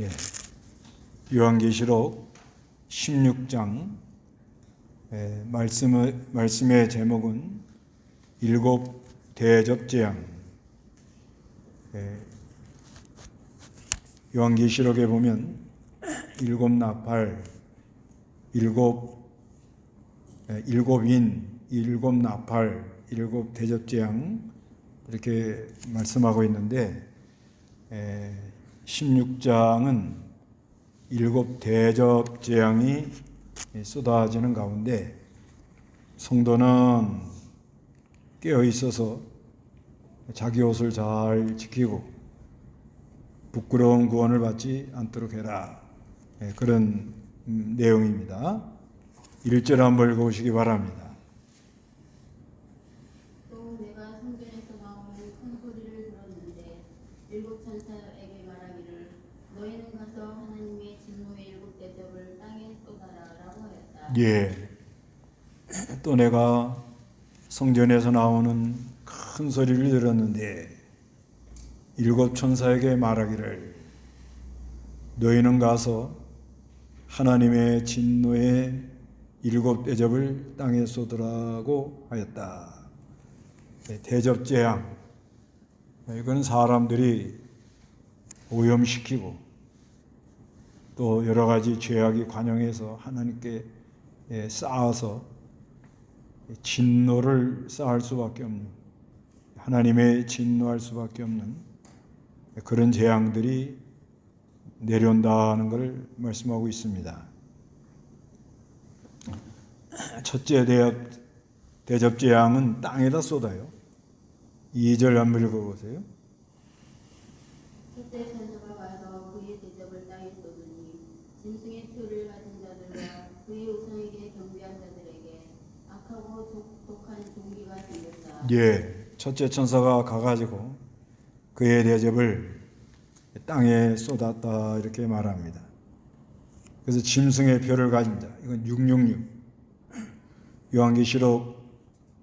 예. 요한계시록 16장 말씀의 제목은 일곱 대접재앙. 요한계시록에 보면 일곱 나팔, 일곱인, 일곱 나팔, 일곱 대접재앙 이렇게 말씀하고 있는데 16장은 일곱 대접재앙이 쏟아지는 가운데 성도는 깨어 있어서 자기 옷을 잘 지키고 부끄러운 구원을 받지 않도록 해라. 그런 내용입니다. 1절 한번 읽어보시기 바랍니다. 또 내가 성전에서 나오는 큰 소리를 들었는데 일곱 천사에게 말하기를 너희는 가서 하나님의 진노의 일곱 대접을 땅에 쏟아라 라고 하였다. 예. 또 내가 성전에서 나오는 큰 소리를 들었는데 일곱 천사에게 말하기를 너희는 가서 하나님의 진노의 일곱 대접을 땅에 쏟으라고 하였다. 대접재앙, 이건 사람들이 오염시키고 또 여러 가지 죄악이 관영해서 하나님께 쌓아서 진노를 쌓을 수밖에 없는, 하나님의 진노할 수밖에 없는 그런 재앙들이 내려온다는 것을 말씀하고 있습니다. 첫째 대접재앙은 땅에다 쏟아요. 2절 한번 읽어보세요. 첫째 천사가 와서 그의 대접을 땅에 쏟으니 짐승의 표를 가진 자들과 그의 우상에게 경배한 자들에게 악하고 독한 종기가 생겼다. 예, 첫째 천사가 가가지고 그의 대접을 땅에 쏟았다 이렇게 말합니다. 그래서 짐승의 표를 가진 자, 이건 666. 요한계시록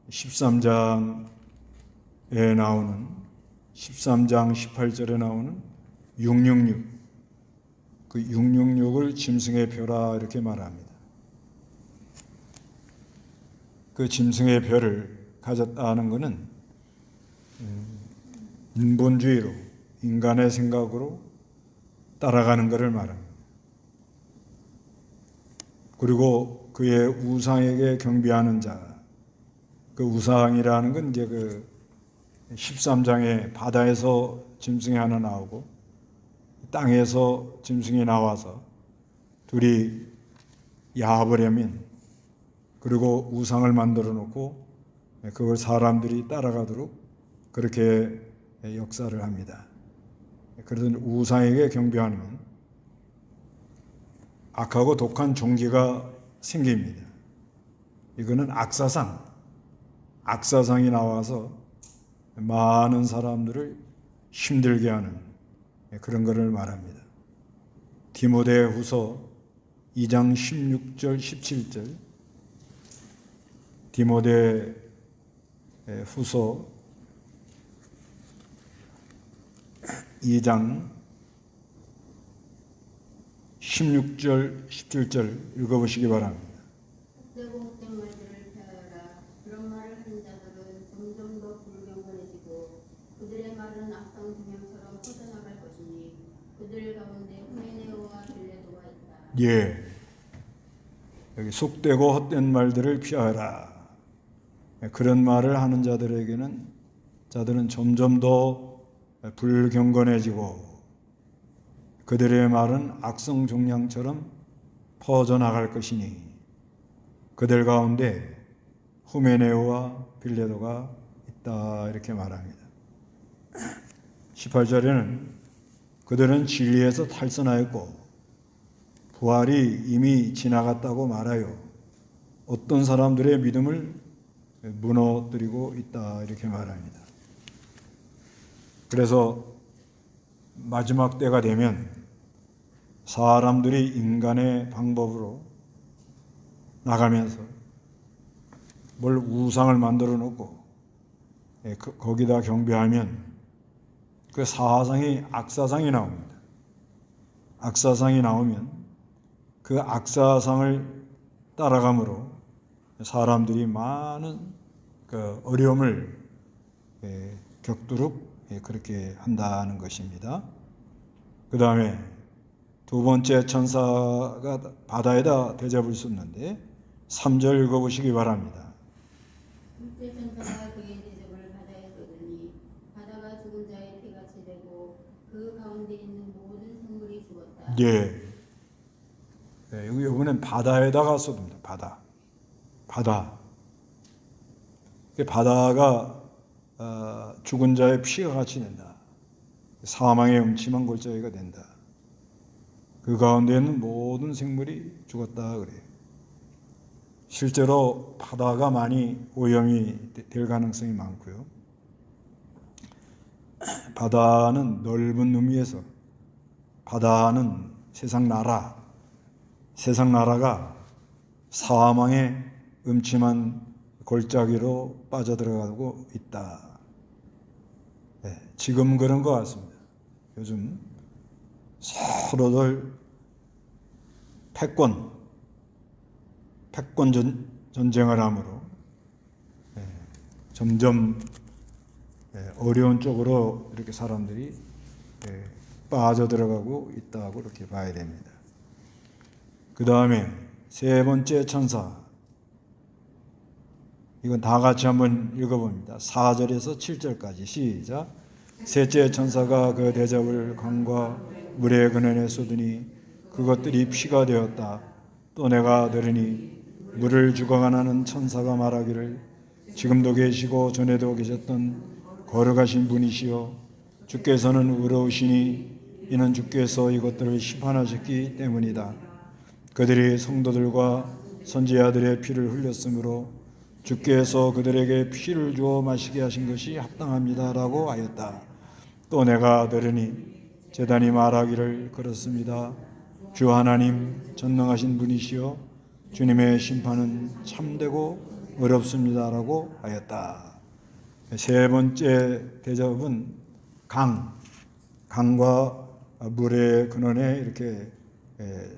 13장에 나오는 13장 18절에 나오는 666. 그 666을 짐승의 표라 이렇게 말합니다. 그 짐승의 표를 가졌다는 것은 인본주의로 인간의 생각으로 따라가는 것을 말합니다. 그리고 그의 우상에게 경배하는 자, 그 우상이라는 건 이제 그 13장에 바다에서 짐승이 하나 나오고 땅에서 짐승이 나와서 둘이 야합을 하면 그리고 우상을 만들어 놓고 그걸 사람들이 따라가도록 그렇게 역사를 합니다. 그래서 우상에게 경배하면 악하고 독한 종기가 생깁니다. 이거는 악사상이 나와서 많은 사람들을 힘들게 하는 그런 것을 말합니다. 디모데후서 2장 16절 17절, 디모데후서 2장 16절 17절 읽어보시기 바랍니다. 헛되고 헛된 말들을 피하여라. 그런 말을 하는 자들은 점점 더 불경건해지고 그들의 말은 악성 동향처럼 퍼져나갈 것이니 그들 가운데 후메네오와 빌레도가 있다. 예, 여기 속되고 헛된 말들을 피하라. 그런 말을 하는 자들은 점점 더 불경건해지고 그들의 말은 악성 종양처럼 퍼져나갈 것이니 그들 가운데 후메네오와 빌레도가 있다 이렇게 말합니다. 18절에는 그들은 진리에서 탈선하였고 부활이 이미 지나갔다고 말하여 어떤 사람들의 믿음을 무너뜨리고 있다 이렇게 말합니다. 그래서 마지막 때가 되면 사람들이 인간의 방법으로 나가면서 뭘 우상을 만들어 놓고 거기다 경배하면 그 사상이 악사상이 나옵니다. 악사상이 나오면 그 악사상을 따라감으로 사람들이 많은 그 어려움을 겪도록 그렇게 한다는 것입니다. 그 다음에 두 번째 천사가 바다에다 대접을 쏟는데 3절 읽어보시기 바랍니다. 둘째 천사가 그의 대접을 바다에 쏟으니 바다가 죽은 자의 피같이 되고 그 가운데 있는 모든 생물이 죽었다. 예. 이번엔 바다에다가 쏟습니다. 바다. 바다가 죽은 자의 피가 같이 된다. 사망의 음침한 골짜기가 된다. 그 가운데 있는 모든 생물이 죽었다 그래요. 실제로 바다가 많이 오염이 될 가능성이 많고요. 바다는 넓은 의미에서 바다는 세상 나라가 사망의 음침한 골짜기로 빠져들어가고 있다. 지금 그런 것 같습니다. 요즘 서로들 패권 전쟁을 함으로 점점 어려운 쪽으로 이렇게 사람들이 빠져들어가고 있다고 이렇게 봐야 됩니다. 그 다음에 세 번째 천사, 이건 다 같이 한번 읽어봅니다. 4절에서 7절까지 시작. 셋째 천사가 그 대접을 강과 물의 근원에 쏟으니 그것들이 피가 되었다. 또 내가 들으니 물을 죽어가는 천사가 말하기를 지금도 계시고 전에도 계셨던 거룩하신 분이시여 주께서는 의로우시니 이는 주께서 이것들을 심판하셨기 때문이다. 그들이 성도들과 선지자들의 피를 흘렸으므로 주께서 그들에게 피를 주어 마시게 하신 것이 합당합니다라고 하였다. 또 내가 들으니 제단이 말하기를 그렇습니다. 주 하나님 전능하신 분이시여 주님의 심판은 참되고 어렵습니다라고 하였다. 세 번째 대접은 강과 물의 근원에 이렇게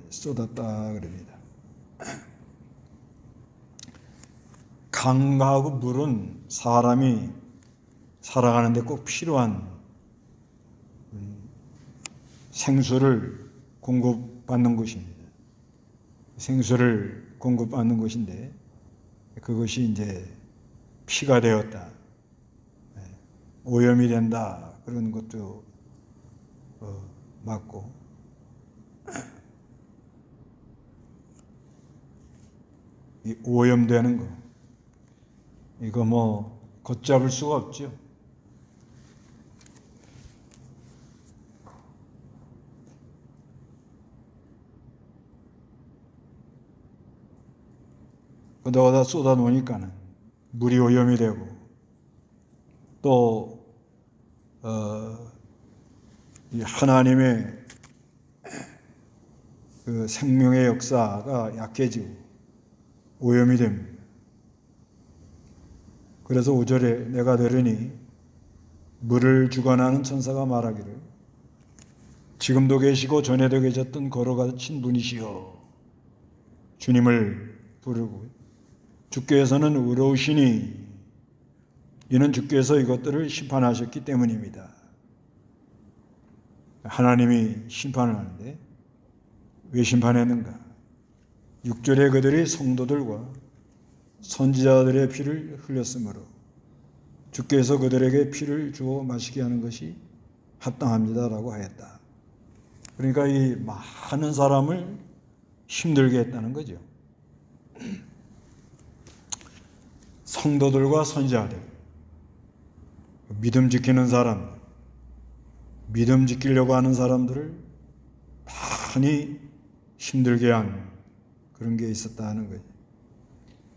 쏟았다 그럽니다. 강하고 물은 사람이 살아가는데 꼭 필요한 생수를 공급받는 것입니다. 생수를 공급받는 것인데 그것이 이제 피가 되었다, 오염이 된다 그런 것도 맞고, 이 오염되는 거 이거 뭐 걷잡을 수가 없죠. 거기다 쏟아 놓으니까는 물이 오염이 되고 또 이 하나님의 그 생명의 역사가 약해지고 오염이 됩니다. 그래서 5절에 내가 들으니 물을 주관하는 천사가 말하기를 지금도 계시고 전에도 계셨던 거룩하신 분이시여 주님을 부르고 주께서는 의로우시니 이는 주께서 이것들을 심판하셨기 때문입니다. 하나님이 심판을 하는데 왜 심판했는가? 6절에 그들이 성도들과 선지자들의 피를 흘렸으므로 주께서 그들에게 피를 주어 마시게 하는 것이 합당합니다라고 하였다. 그러니까 이 많은 사람을 힘들게 했다는 거죠. 성도들과 선지자들, 믿음 지키는 사람들, 믿음 지키려고 하는 사람들을 많이 힘들게 한 그런 게 있었다는 거예요.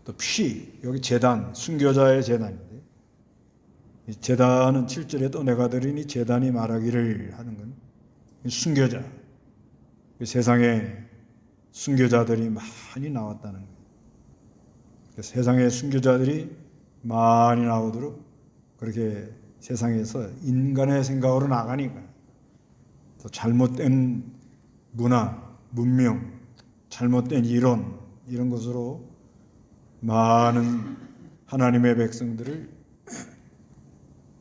또 피, 여기 제단, 순교자의 제단인데 이 제단은 7절에 또 내가 들으니 제단이 말하기를 하는 건 순교자, 세상에 순교자들이 많이 나왔다는 거예요. 세상에 순교자들이 많이 나오도록 그렇게 세상에서 인간의 생각으로 나가니까 또 잘못된 문화, 문명, 잘못된 이론 이런 것으로 많은 하나님의 백성들을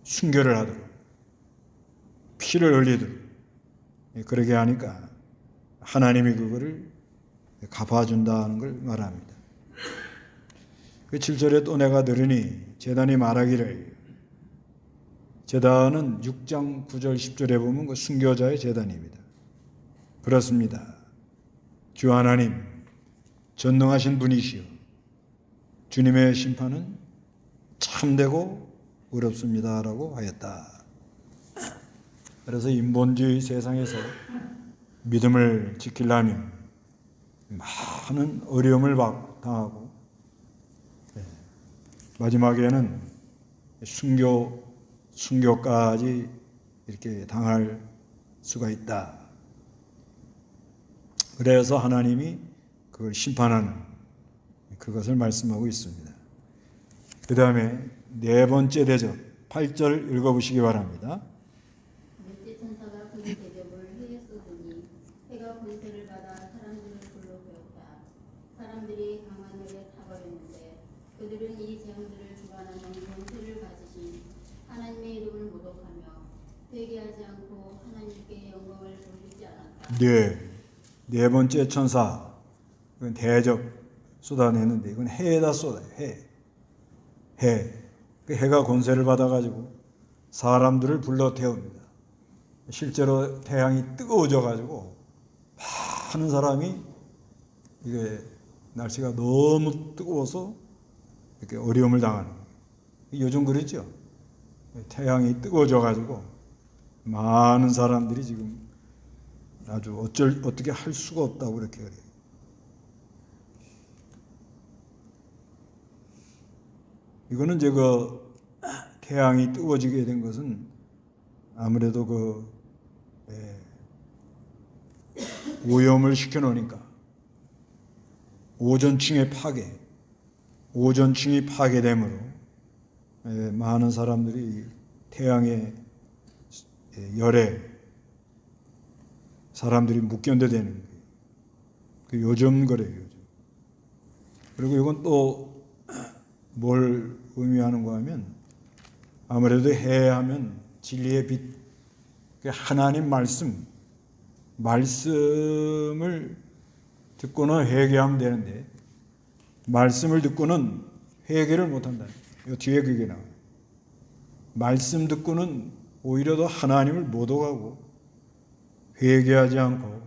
순교를 하도록 피를 흘리도록 그러게 하니까 하나님이 그거를 갚아준다는 걸 말합니다. 그 7절에 또 내가 들으니 제단이 말하기를, 제단은 6장 9절 10절에 보면 그 순교자의 제단입니다. 그렇습니다. 주 하나님 전능하신 분이시여 주님의 심판은 참되고 어렵습니다라고 하였다. 그래서 인본주의 세상에서 믿음을 지키려면 많은 어려움을 당하고 마지막에는 순교까지 이렇게 당할 수가 있다. 그래서 하나님이 그걸 심판하는 그것을 말씀하고 있습니다. 그 다음에 네 번째 대접 8절 읽어보시기 바랍니다. 넷째 천사가 그의 대접을 해에 쏟으니 해가 권세를 받아 사람들을 불러 배웠다. 사람들이 강한 열에 타버렸는데 그들은 이 재앙들을 주관하는 권세를 가지신 하나님의 이름을 모독하며 회개하지 않고 하나님께 영광을 돌리지 않았다. 네 번째 천사 그건 대접 쏟아내는데 이건 해에다 쏟아요. 그 해가 권세를 받아가지고 사람들을 불러 태웁니다. 실제로 태양이 뜨거워져 가지고 많은 사람이 이게 날씨가 너무 뜨거워서 이렇게 어려움을 당하는 거예요. 요즘 그러죠. 태양이 뜨거워져 가지고 많은 사람들이 지금 아주 어떻게 할 수가 없다고 그렇게 그래요. 이거는 이제 그 태양이 뜨거워지게 된 것은 아무래도 오염을 시켜놓으니까 오존층의 오존층이 파괴됨으로 많은 사람들이 태양의 열에 사람들이 못 견뎌되는 거예요. 그 요즘 그래요. 요즘. 그리고 이건 또 뭘 의미하는가 하면 아무래도 해하면 진리의 빛, 하나님 말씀을 듣고는 회개하면 되는데 말씀을 듣고는 회개를 못한다. 이 뒤에 그게 나와요. 말씀 듣고는 오히려 더 하나님을 모독하고 회개하지 않고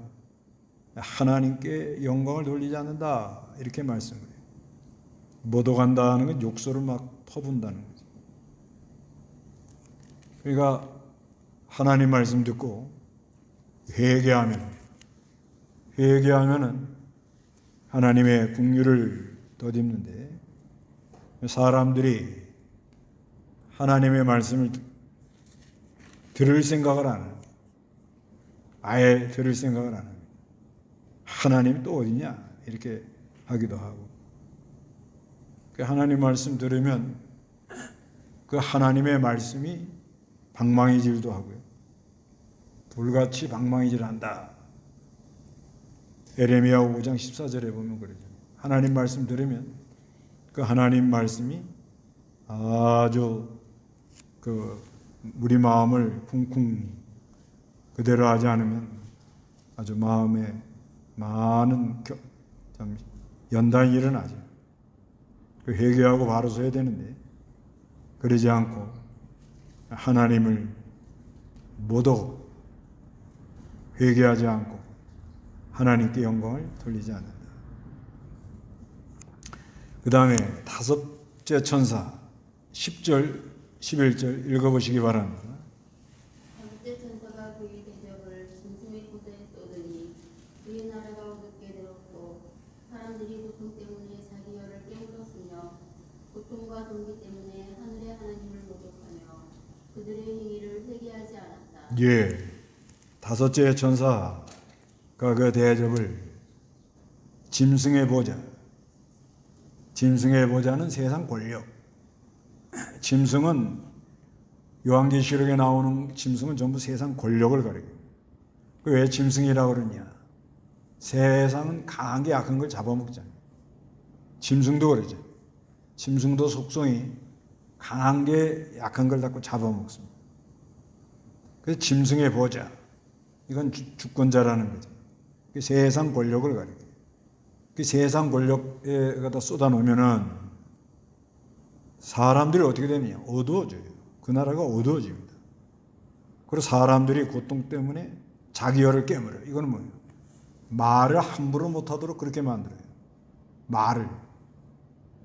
하나님께 영광을 돌리지 않는다. 이렇게 말씀을 해요. 모독한다는 건 욕설을 막 퍼붓는다는 거죠. 그러니까 하나님 말씀 듣고 회개하면은 하나님의 긍휼을 덧입는데 사람들이 하나님의 말씀을 들을 생각을 안 해요. 아예 들을 생각을 안 합니다. 하나님 또 어디냐 이렇게 하기도 하고 그 하나님 말씀 들으면 그 하나님의 말씀이 방망이질도 하고요. 불같이 방망이질한다. 에레미야 5장 14절에 보면 그러죠. 하나님 말씀 들으면 그 하나님 말씀이 아주 우리 마음을 쿵쿵 그대로 하지 않으면 아주 마음에 많은 연단이 일어나죠. 회개하고 바로 서야 되는데 그러지 않고 하나님을 모독 회개하지 않고 하나님께 영광을 돌리지 않는다. 그 다음에 다섯째 천사 10절 11절 읽어보시기 바랍니다. 다섯째 천사가 그의 대접을 짐승의 곳에 쏟으니 그의 나라가 어둡게 되었고 사람들이 고통 때문에 자기 열을 깨물었으며 고통과 동기 때문에 하늘의 하나님을 모독하며 그들의 행위를 회개하지 않았다. 다섯째 천사가 그 대접을 짐승의 보자는 세상 권력. 짐승은 요한계시록에 나오는 짐승은 전부 세상 권력을 가리켜요. 왜 짐승이라고 그러냐? 세상은 강한 게 약한 걸 잡아먹잖아요. 짐승도 그러죠. 짐승도 속성이 강한 게 약한 걸 자꾸 잡아먹습니다. 그래서 짐승의 보좌, 이건 주권자라는 거죠. 그 세상 권력을 가리켜요. 그 세상 권력에 갖다 쏟아놓으면은 사람들이 어떻게 되느냐? 어두워져요. 그 나라가 어두워집니다. 그리고 사람들이 고통 때문에 자기 혀를 깨물어요. 이거는 뭐예요? 말을 함부로 못하도록 그렇게 만들어요.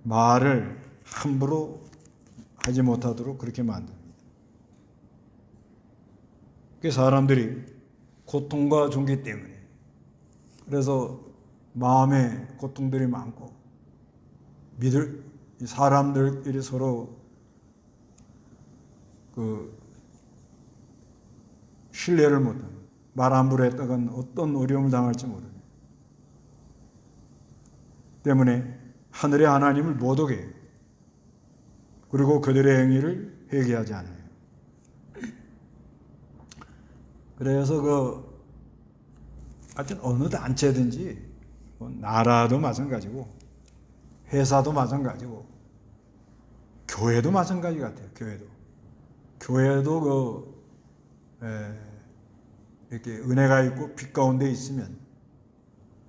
말을 함부로 하지 못하도록 그렇게 만듭니다. 그 사람들이 고통과 종기 때문에, 그래서 마음에 고통들이 많고 사람들끼리 서로 신뢰를 못하는, 말 함부로 했다간 어떤 어려움을 당할지 모르는 때문에 하늘의 하나님을 못 오게 해요. 그리고 그들의 행위를 회개하지 않아요. 그래서 하여튼 어느 단체든지 나라도 마찬가지고 회사도 마찬가지고 교회도 마찬가지 같아요. 교회도 이렇게 은혜가 있고 빛 가운데 있으면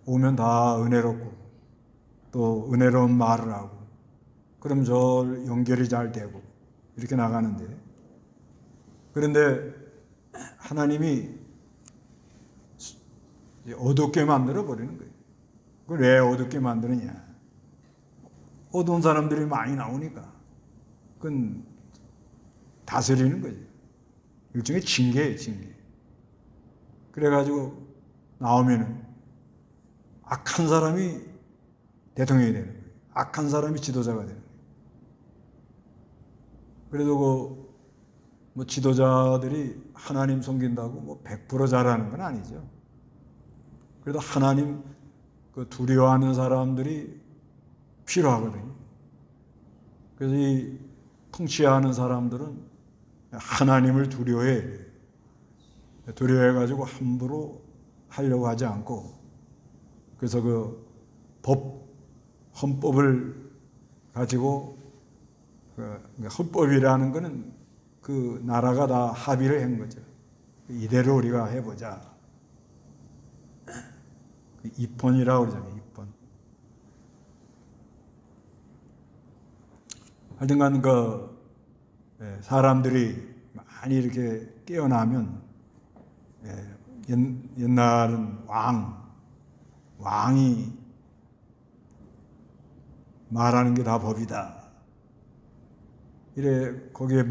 오면 다 은혜롭고 또 은혜로운 말을 하고 그럼 저 연결이 잘 되고 이렇게 나가는데, 그런데 하나님이 어둡게 만들어 버리는 거예요. 그걸 왜 어둡게 만드느냐? 어두운 사람들이 많이 나오니까 그건 다스리는 거죠. 일종의 징계예요, 징계. 그래가지고 나오면은 악한 사람이 대통령이 되는 거예요. 악한 사람이 지도자가 되는 거예요. 그래도 뭐 지도자들이 하나님 섬긴다고 100% 잘하는 건 아니죠. 그래도 하나님 두려워하는 사람들이 필요하거든요. 그래서 이 통치하는 사람들은 하나님을 두려워해가지고 함부로 하려고 하지 않고, 그래서 헌법을 가지고, 헌법이라는 것은 그 나라가 다 합의를 한 거죠. 이대로 우리가 해보자. 입헌이라고 그러잖아요, 입헌. 하여튼간 사람들이 많이 이렇게 깨어나면, 옛날은 왕이 말하는 게 다 법이다. 이래 거기에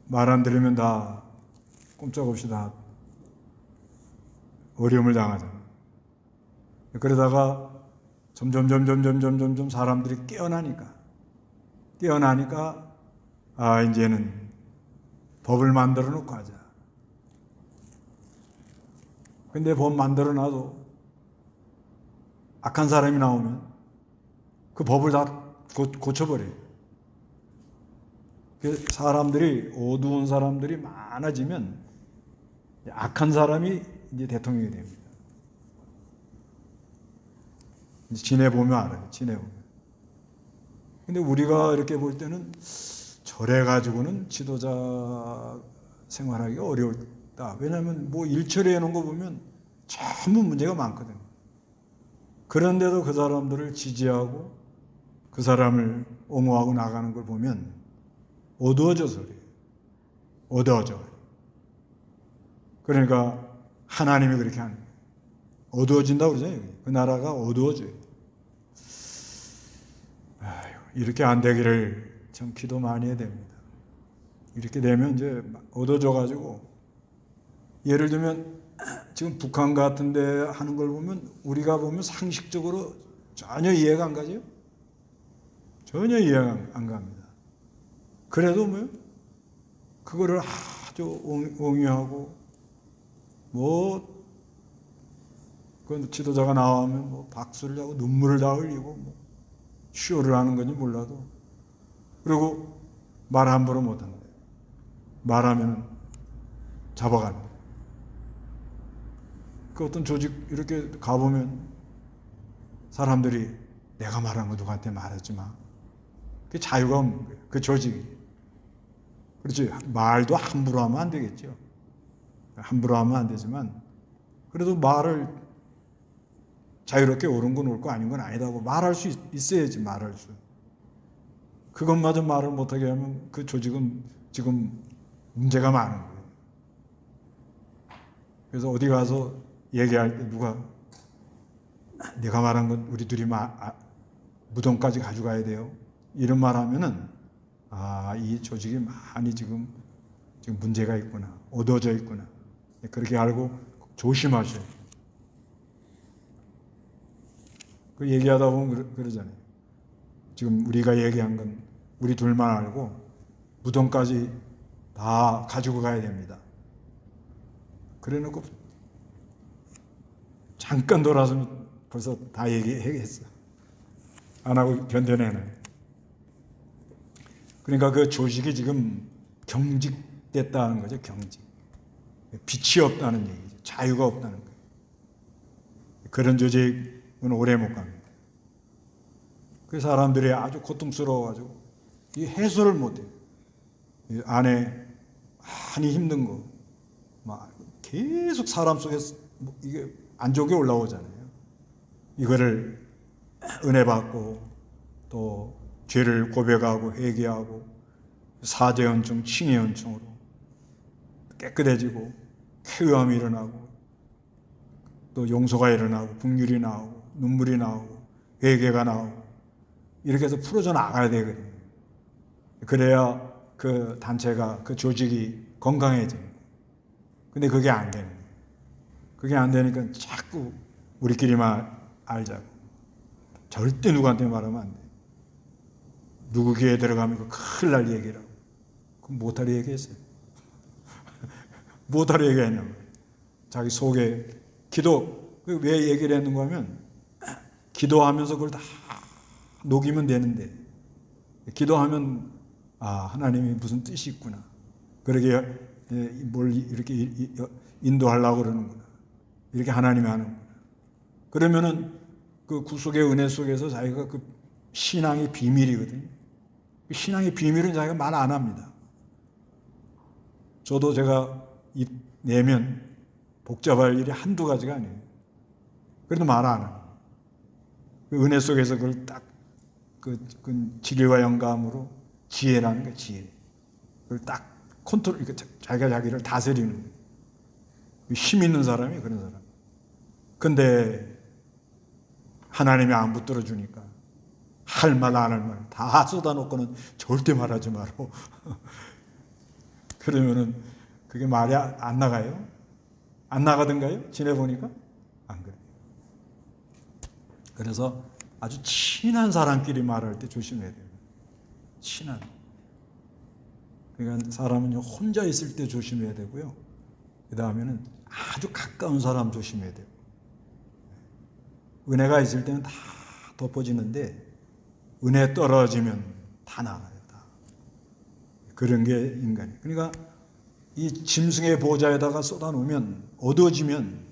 말 안 들으면 다 꼼짝없이 다 어려움을 당하잖아. 그러다가 점점 사람들이 깨어나니까 이제는 법을 만들어 놓고 하자. 근데 법 만들어 놔도 악한 사람이 나오면 그 법을 다 고쳐버려요. 사람들이, 어두운 사람들이 많아지면 악한 사람이 이제 대통령이 됩니다. 지내보면 알아요. 근데 우리가 이렇게 볼 때는 저래가지고는 지도자 생활하기가 어렵다. 왜냐하면 일처리 해놓은 거 보면 전부 문제가 많거든요. 그런데도 그 사람들을 지지하고 그 사람을 옹호하고 나가는 걸 보면 어두워져서 그래요. 어두워져. 그러니까 하나님이 그렇게 하는 거예요. 어두워진다고 그러잖아요. 그 나라가 어두워져요. 이렇게 안 되기를 참 기도 많이 해야 됩니다. 이렇게 되면 이제 어두워져가지고, 예를 들면 지금 북한 같은 데 하는 걸 보면 우리가 보면 상식적으로 전혀 이해가 안 가죠? 전혀 이해가 안 갑니다. 그래도 그거를 아주 옹호하고, 그 지도자가 나오면 박수를 하고 눈물을 다 흘리고 쇼를 하는 건지 몰라도, 그리고 말 함부로 못하는 거예요. 말하면 잡아가는 거예요. 그 어떤 조직 이렇게 가보면 사람들이 내가 말한 거 누구한테 말하지 마. 그 자유가 없는 거예요. 그 조직이. 그렇지. 말도 함부로 하면 안 되겠죠. 함부로 하면 안 되지만 그래도 말을 자유롭게 옳은 건 옳고 아닌 건 아니다고 말할 수 있어야지 말할 수. 그것마저 말을 못하게 하면 그 조직은 지금 문제가 많은 거예요. 그래서 어디 가서 얘기할 때 누가 내가 말한 건 우리 둘이 무덤까지 가져가야 돼요. 이런 말 하면은 이 조직이 많이 지금 문제가 있구나. 어두워져 있구나. 그렇게 알고 조심하셔야 돼요. 그 얘기하다 보면 그러잖아요. 지금 우리가 얘기한 건 우리 둘만 알고 무덤까지 다 가지고 가야 됩니다. 그래 놓고 잠깐 돌아서면 벌써 다 얘기했어. 안 하고 견뎌내는. 그러니까 그 조직이 지금 경직됐다는 거죠. 경직. 빛이 없다는 얘기죠. 자유가 없다는 거예요. 그런 조직은 오래 못 갑니다. 그 사람들이 아주 고통스러워가지고 이 해소를 못해요. 이 안에 많이 힘든 거, 막 계속 사람 속에서 이게 안 좋게 올라오잖아요. 이거를 은혜 받고 또 죄를 고백하고 회개하고 사죄연충, 칭의연충으로 깨끗해지고 쾌유함이 일어나고 또 용서가 일어나고 긍휼이 나오고 눈물이 나오고 회개가 나오고 이렇게 해서 풀어져 나가야 되거든요. 그래야 그 단체가 그 조직이 건강해집니다. 근데 그게 안 되는 거예요. 그게 안 되니까 자꾸 우리끼리만 알자고. 절대 누구한테 말하면 안 돼. 누구 귀에 들어가면 큰일 날 얘기라고. 그럼 못하리 얘기했어요. 못하리 얘기했냐고. 자기 속에 왜 얘기를 했는가 하면 기도하면서 그걸 다 녹이면 되는데 기도하면 하나님이 무슨 뜻이 있구나. 그러게 뭘 이렇게 인도하려고 그러는구나. 이렇게 하나님이 하는구나. 그러면은 그 구속의 은혜 속에서 자기가 그 신앙의 비밀이거든요. 그 신앙의 비밀은 자기가 말 안 합니다. 저도 제가 입 내면 복잡할 일이 한두 가지가 아니에요. 그래도 말 안 해요. 그 은혜 속에서 그걸 딱 그 진리와 영감으로 지혜라는 게 지혜. 그걸 딱 컨트롤, 자기가 자기를 다스리는 거예요. 힘 있는 사람이 그런 사람. 근데 하나님이 안 붙들어 주니까 할 말 안 할 말 다 쏟아놓고는 절대 말하지 말고 그러면은 그게 말이 안 나가요? 안 나가던가요? 지내보니까 안 그래요. 그래서 아주 친한 사람끼리 말할 때 조심해야 돼요. 친한. 그러니까 사람은 혼자 있을 때 조심해야 되고요. 그 다음에는 아주 가까운 사람 조심해야 돼요. 은혜가 있을 때는 다 덮어지는데 은혜 떨어지면 다 나가요. 다. 그런 게 인간이에요. 그러니까 이 짐승의 보좌에다가 쏟아놓으면 어두워지면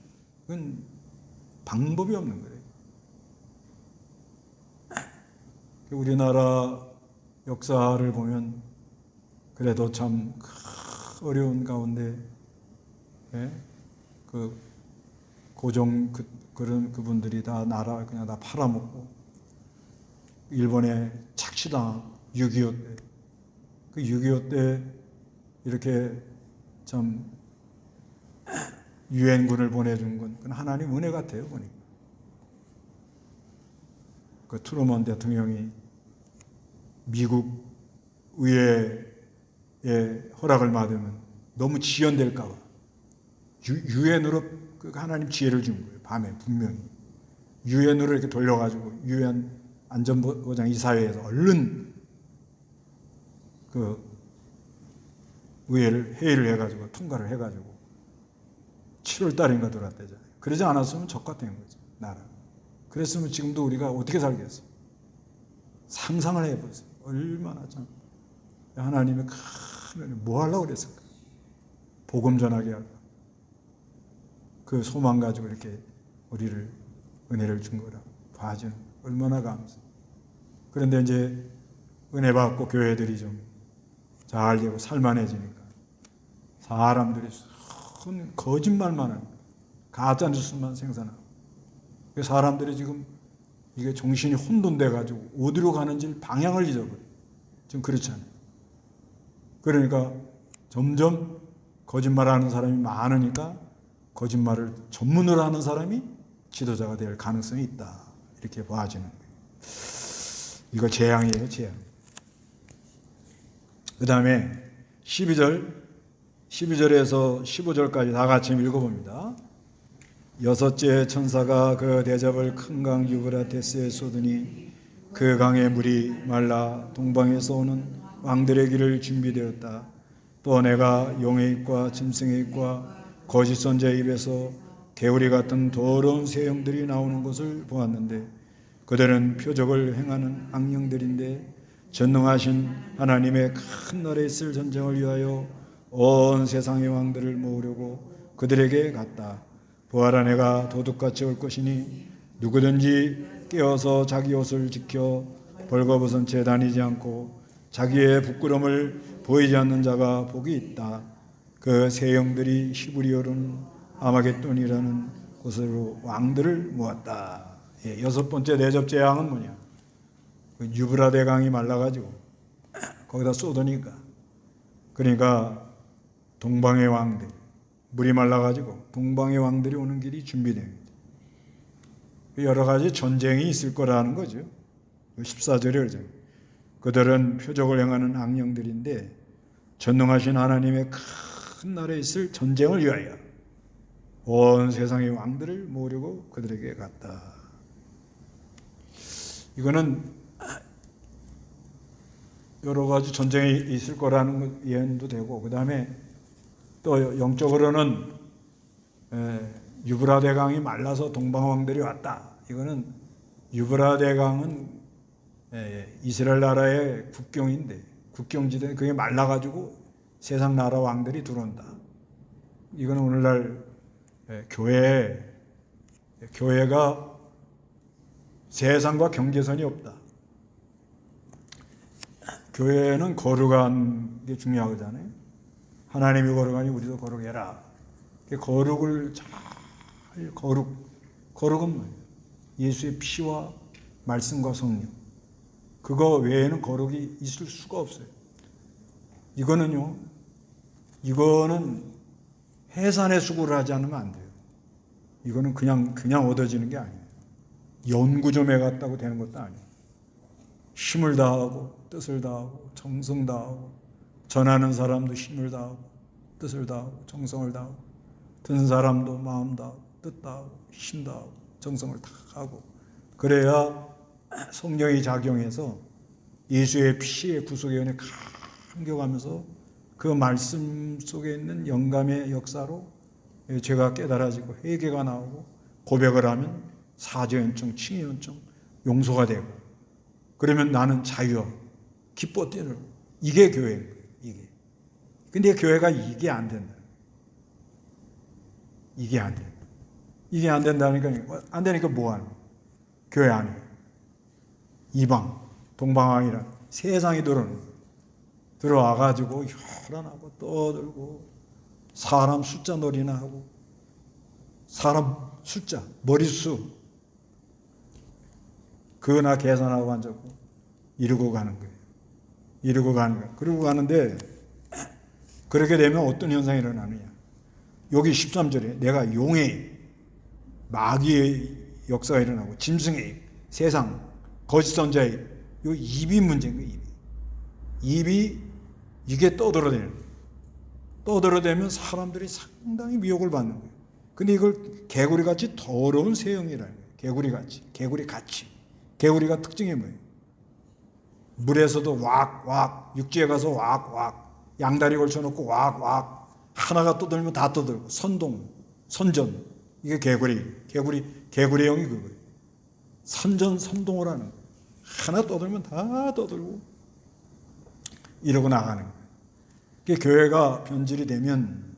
그건 방법이 없는 거예요. 우리나라 역사를 보면 그래도 참 어려운 가운데 그 고종 그런 그분들이 다 나라 그냥 다 팔아먹고 일본에 착취당하고 6.25 때 그 6.25 때 이렇게 참 유엔군을 보내준 건 그건 하나님 은혜 같아요. 보니까 그 트루먼 대통령이 미국 의회의 허락을 받으면 너무 지연될까 봐 유엔으로 하나님 지혜를 준 거예요. 밤에 분명히 유엔으로 이렇게 돌려가지고 유엔 안전보장 이사회에서 얼른 그 의회를 회의를 해가지고 통과를 해가지고 7월 달인가 들어왔대잖아요. 그러지 않았으면 적과된 거죠. 나라. 그랬으면 지금도 우리가 어떻게 살겠어요? 상상을 해보세요. 얼마나 참 하나님의 큰 뭐 하려고 그랬을까? 복음 전하게 할까? 그 소망 가지고 이렇게 우리를 은혜를 준 거라고 봐주는 얼마나 감사. 그런데 이제 은혜 받고 교회들이 좀 잘 되고 살만해지니까 사람들이 거짓말만 하는 가짜 뉴스만 생산하고 사람들이 지금 이게 정신이 혼돈돼 가지고 어디로 가는지 방향을 잊어버려. 지금 그렇잖아요. 그러니까 점점 거짓말하는 사람이 많으니까 거짓말을 전문으로 하는 사람이 지도자가 될 가능성이 있다. 이렇게 봐지는 거예요. 이거 재앙이에요, 재앙. 그 다음에 12절에서 15절까지 다 같이 읽어봅니다. 여섯째 천사가 그 대접을 큰 강 유브라테스에 쏟으니 그 강의 물이 말라 동방에서 오는 왕들의 길을 준비되었다. 또 내가 용의 입과 짐승의 입과 거짓 선지자의 입에서 개구리 같은 더러운 새 영들이 나오는 것을 보았는데 그들은 표적을 행하는 악령들인데 전능하신 하나님의 큰 날에 있을 전쟁을 위하여 온 세상의 왕들을 모으려고 그들에게 갔다. 부활한 해가 도둑같이 올 것이니 누구든지 깨어서 자기 옷을 지켜 벌거벗은 채 다니지 않고 자기의 부끄러움을 보이지 않는 자가 복이 있다. 그 새 영들이 히브리어로는 아마겟돈이라는 곳으로 왕들을 모았다. 여섯 번째 대접 재앙은 뭐냐? 유브라데 강이 말라가지고 거기다 쏟으니까 그러니까 동방의 왕들 물이 말라가지고 동방의 왕들이 오는 길이 준비됩니다. 여러 가지 전쟁이 있을 거라는 거죠. 14절에 그러죠. 그들은 표적을 행하는 악령들인데 전능하신 하나님의 큰 날에 있을 전쟁을 위하여 온 세상의 왕들을 모으려고 그들에게 갔다. 이거는 여러 가지 전쟁이 있을 거라는 예언도 되고 그 다음에 또 영적으로는 유브라데 강이 말라서 동방 왕들이 왔다. 이거는 유브라데 강은 이스라엘 나라의 국경인데 국경지대 그게 말라가지고 세상 나라 왕들이 들어온다. 이거는 오늘날 교회가 세상과 경계선이 없다. 교회는 거룩한 게 중요하잖아요. 하나님이 거룩하니 우리도 거룩해라. 거룩은 뭐예요? 예수의 피와 말씀과 성령. 그거 외에는 거룩이 있을 수가 없어요. 이거는 해산의 수고를 하지 않으면 안 돼요. 이거는 그냥 얻어지는 게 아니에요. 연구 좀 해갔다고 되는 것도 아니에요. 힘을 다하고 뜻을 다하고 정성 다하고 전하는 사람도 힘을 다하고 뜻을 다하고 정성을 다하고 듣는 사람도 마음 다하고 뜻 다하고 힘 다하고 정성을 다 하고 그래야 성령이 작용해서 예수의 피의 구속의 은혜 감격하면서 그 말씀 속에 있는 영감의 역사로 죄가 깨달아지고 회개가 나오고 고백을 하면 사죄연청, 칭의연청, 용서가 되고 그러면 나는 자유하고 기뻐 뛰는 이게 교회인 거예요. 이게. 근데 교회가 이게 안 된다. 이게 안 된다. 이게 안 된다니까 안 되니까 뭐 하는 거야? 교회 안에 이방, 동방왕이라 세상이 들어와 가지고 혈안하고 떠들고 사람 숫자 놀이나 하고 사람 숫자 머릿수 그거나 계산하고 앉았고 이러고 가는 거예요. 이러고 가는 거예요. 그러고 가는데 그렇게 되면 어떤 현상이 일어나느냐. 여기 13절에 내가 용의 마귀의 역사가 일어나고 짐승의 세상 거짓 선자의 요 입이 문제인 거예요. 입이 이게 떠들어대면 사람들이 상당히 미혹을 받는 거예요. 근데 이걸 개구리같이 더러운 세형이라는 거예요. 개구리같이. 개구리가 특징이 뭐예요? 물에서도 왁왁, 육지에 가서 왁왁, 양다리 걸쳐놓고 왁왁, 하나가 떠들면 다 떠들고, 선전. 이게 개구리형이 그거예요. 선동을 하는 거예요. 하나 떠들면 다 떠들고, 이러고 나가는 거예요. 교회가 변질이 되면,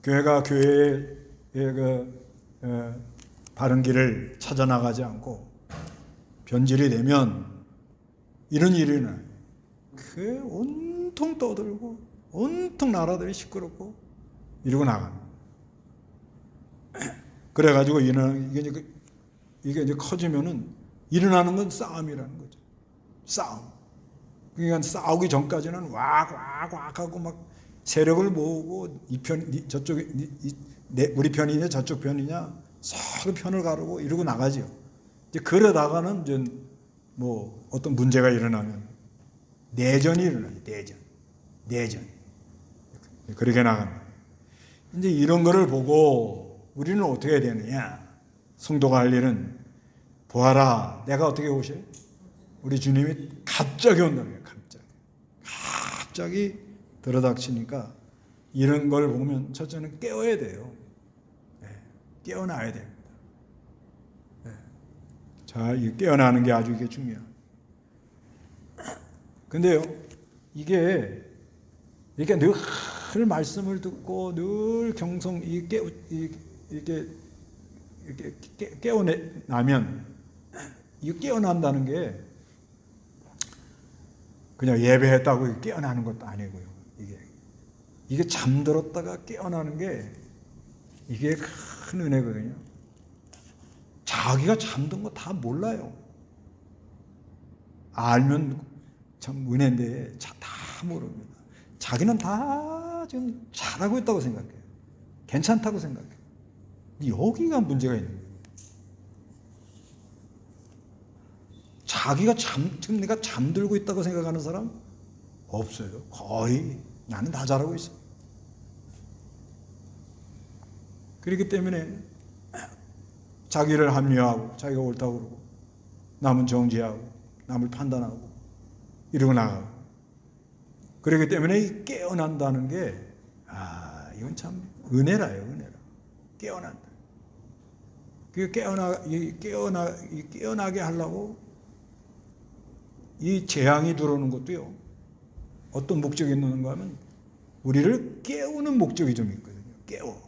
교회가 교회의 바른 길을 찾아 나가지 않고 변질이 되면 이런 일이 일어나요. 그 온통 떠들고 온통 나라들이 시끄럽고 이러고 나가는. 그래가지고 이게 이제 커지면은 일어나는 건 싸움이라는 거죠. 싸움. 그러니까 싸우기 전까지는 왁 하고 막 세력을 모으고 저쪽 우리 편이냐 저쪽 편이냐 서로 편을 가르고 이러고 나가죠. 이제 그러다가는 이제 뭐 어떤 문제가 일어나면 내전이 일어나요. 내전. 그렇게 나가는 거예요. 이제 이런 거를 보고 우리는 어떻게 해야 되느냐? 성도가 할 일은 보아라. 내가 어떻게 오셔요? 우리 주님이 갑자기 온다는 거예요. 갑자기 들어닥치니까 이런 걸 보면 첫째는 깨워야 돼요. 깨어나야 됩니다. 자, 이 깨어나는 게 아주 이게 중요해요. 근데요, 이게 늘 말씀을 듣고 늘 경성 이렇게 깨어나면 이 깨어난다는 게 그냥 예배했다고 깨어나는 것도 아니고요. 이게 잠들었다가 깨어나는 게 이게 큰 은혜거든요. 자기가 잠든 거 다 몰라요. 알면 참 은혜인데 다 모릅니다. 자기는 다 지금 잘하고 있다고 생각해요. 괜찮다고 생각해요. 여기가 문제가 있는 거예요. 자기가 지금 내가 잠들고 있다고 생각하는 사람 없어요. 거의 나는 다 잘하고 있어. 그렇기 때문에 자기를 합리화하고 자기가 옳다고 그러고 남은 정죄하고 남을 판단하고 이러고 나가고 그렇기 때문에 이 깨어난다는 게 이건 참 은혜라요. 은혜라. 깨어난다. 그 깨어나게 하려고 이 재앙이 들어오는 것도요. 어떤 목적이 있는가 하면 우리를 깨우는 목적이 좀 있거든요. 깨워.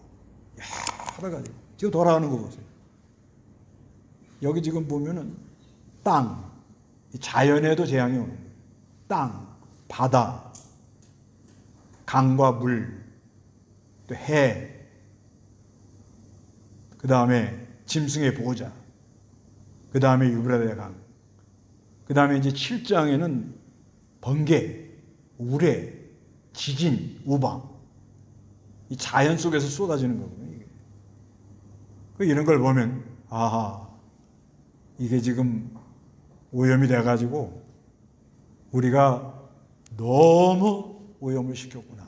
여러 가지. 지금 돌아가는 거 보세요. 여기 지금 보면은 땅, 자연에도 재앙이 오는 거예요. 땅, 바다, 강과 물, 또 해, 그 다음에 짐승의 보호자, 그 다음에 유브라데 강, 그 다음에 이제 7장에는 번개, 우레, 지진, 우박, 이 자연 속에서 쏟아지는 거거든요. 이런 걸 보면 이게 지금 오염이 돼가지고 우리가 너무 오염을 시켰구나.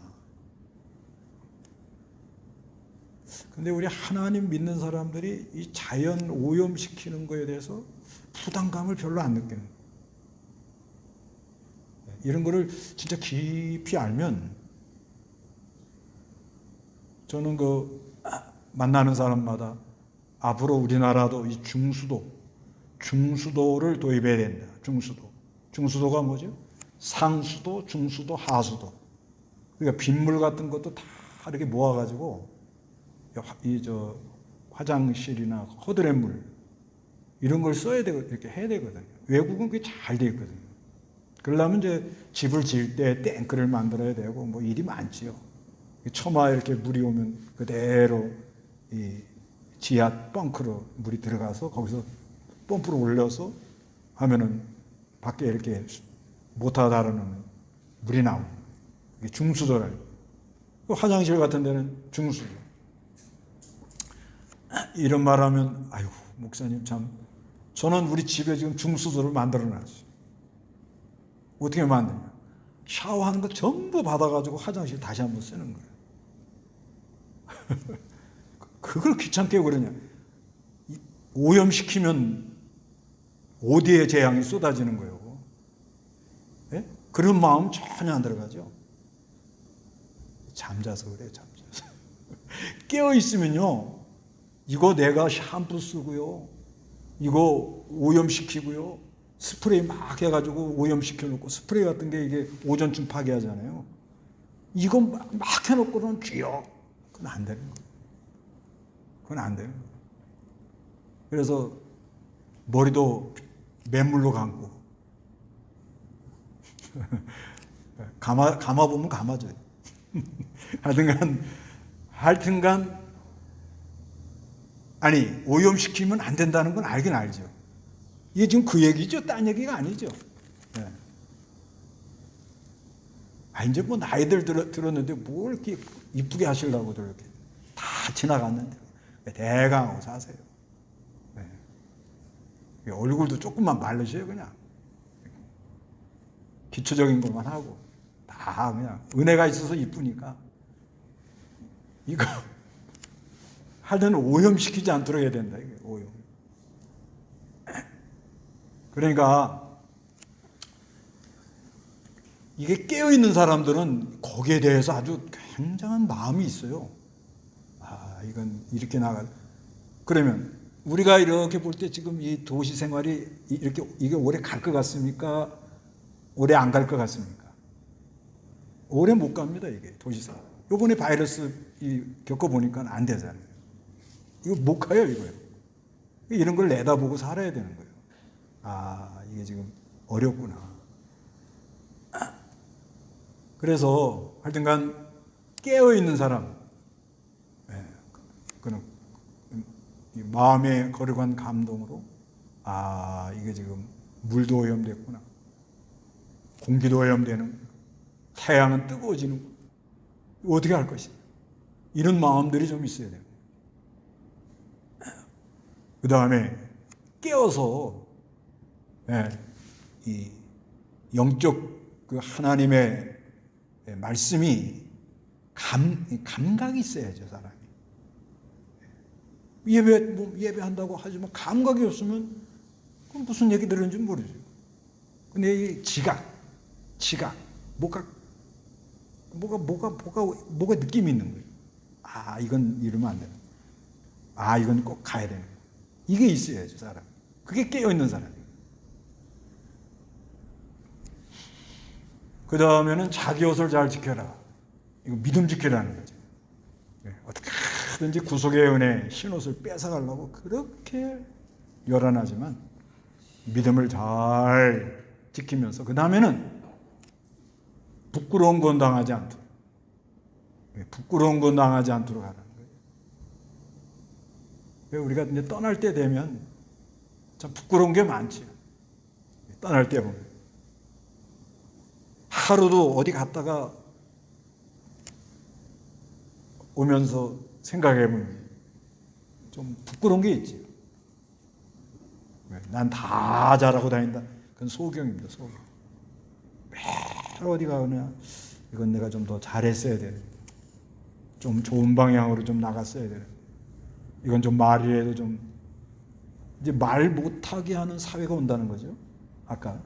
근데 우리 하나님 믿는 사람들이 이 자연 오염시키는 거에 대해서 부담감을 별로 안 느끼는 거예요. 이런 거를 진짜 깊이 알면 저는 만나는 사람마다 앞으로 우리나라도 이 중수도를 도입해야 된다. 중수도가 뭐죠? 상수도, 중수도, 하수도. 그러니까 빗물 같은 것도 다 이렇게 모아가지고 화장실이나 허드렛 물 이런 걸 써야 되고 이렇게 해야 되거든요. 외국은 그게 잘 돼 있거든요. 그러려면 이제 집을 지을 때 탱크를 만들어야 되고 뭐 일이 많지요. 처마 이렇게 물이 오면 그대로 이 지하 벙크로 물이 들어가서 거기서 펌프로 올려서 하면은 밖에 이렇게 모터 달아놓으면 물이 나오는 이게 중수도라고. 화장실 같은 데는 중수도. 이런 말하면 아이고 목사님 참 저는 우리 집에 지금 중수도를 만들어 놨어요. 어떻게 만드냐? 샤워하는 거 전부 받아가지고 화장실 다시 한번 쓰는 거예요. 그걸 귀찮게 그러냐? 오염시키면 어디에 재앙이 쏟아지는 거예요. 예? 그런 마음 전혀 안 들어가죠. 잠자서 그래요. 잠자서. 깨어 있으면요. 이거 내가 샴푸 쓰고요. 이거 오염시키고요. 스프레이 막 해가지고 오염시켜 놓고 스프레이 같은 게 이게 오존층 파괴하잖아요. 이거 막 해놓고는 쥐어. 그건 안 되는 거예요. 그건 안 돼요. 그래서 머리도 맨물로 감고 감아보면 감아져요. 하여튼간 아니 오염시키면 안 된다는 건 알긴 알죠. 이게 지금 그 얘기죠. 딴 얘기가 아니죠. 네. 이제 뭐 나이들 들었는데 뭘 이렇게 이쁘게 하시려고들 이렇게 다 지나갔는데 대강하고 사세요. 네. 얼굴도 조금만 바르셔요. 그냥 기초적인 것만 하고 다 그냥 은혜가 있어서 이쁘니까 이거 하여튼 오염시키지 않도록 해야 된다. 이게 오염. 그러니까 이게 깨어있는 사람들은 거기에 대해서 아주 굉장한 마음이 있어요. 이건 이렇게 나가. 그러면 우리가 이렇게 볼 때 지금 이 도시 생활이 이렇게 이게 오래 갈 것 같습니까? 오래 안 갈 것 같습니까? 오래 못 갑니다. 이게 도시 생활. 요번에 바이러스 겪어보니까 안 되잖아요. 이거 못 가요, 이거요. 이런 걸 내다보고 살아야 되는 거예요. 이게 지금 어렵구나. 그래서 하여튼간 깨어있는 사람, 그는 마음에 거룩한 감동으로 이게 지금 물도 오염됐구나. 공기도 오염되는 거야. 태양은 뜨거워지는 거야. 어떻게 할 것이냐. 이런 마음들이 좀 있어야 돼요. 그 다음에 깨어서 이 영적 그 하나님의 말씀이 감각이 있어야죠, 사람이. 예배한다고 하지만 감각이 없으면 그럼 무슨 얘기 들었는지 모르죠. 근데 이 지각, 뭐가 느낌이 있는 거예요. 이건 이러면 안 되는 거예요. 이건 꼭 가야 되는 거예요. 이게 있어야죠, 사람. 그게 깨어있는 사람이에요. 그 다음에는 자기 옷을 잘 지켜라. 이거 믿음 지키라는 거죠. 어떻게든지 구속의 은혜, 흰옷을 뺏어가려고 그렇게 요란하지만 믿음을 잘 지키면서 그 다음에는 부끄러운 건 당하지 않도록 하라는 거예요. 우리가 이제 떠날 때 되면 참 부끄러운 게 많지요. 떠날 때 보면 하루도 어디 갔다가 오면서 생각해보면 좀 부끄러운 게 있지. 난 다 잘하고 다닌다. 그건 소경입니다. 소경. 매일 어디 가느냐. 이건 내가 좀 더 잘했어야 되는. 좀 좋은 방향으로 좀 나갔어야 되는. 이건 좀 말이라도 좀 이제 말 못하게 하는 사회가 온다는 거죠. 아까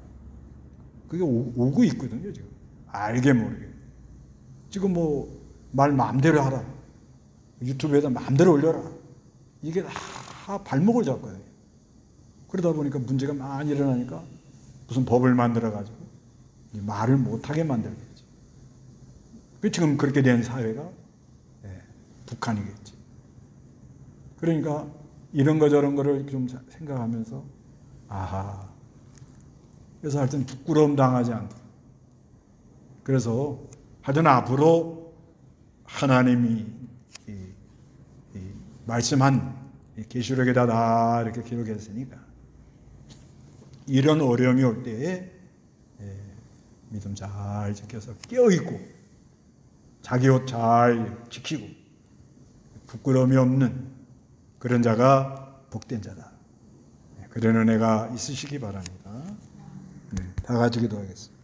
그게 오고 있거든요. 지금 알게 모르게. 지금 뭐 말 마음대로 하라. 유튜브에다 마음대로 올려라. 이게 다 발목을 잡거든요. 그러다 보니까 문제가 많이 일어나니까 무슨 법을 만들어가지고 말을 못하게 만들겠지. 지금 그렇게 된 사회가 북한이겠지. 그러니까 이런 거 저런 거를 좀 생각하면서 그래서 하여튼 부끄러움 당하지 않도록. 그래서 하여튼 앞으로 하나님이 이 말씀한 계시록에다 다 이렇게 기록했으니까 이런 어려움이 올 때에 믿음 잘 지켜서 깨어있고 자기 옷 잘 지키고 부끄러움이 없는 그런 자가 복된 자다. 그런 은혜가 있으시기 바랍니다. 다 같이 기도하겠습니다.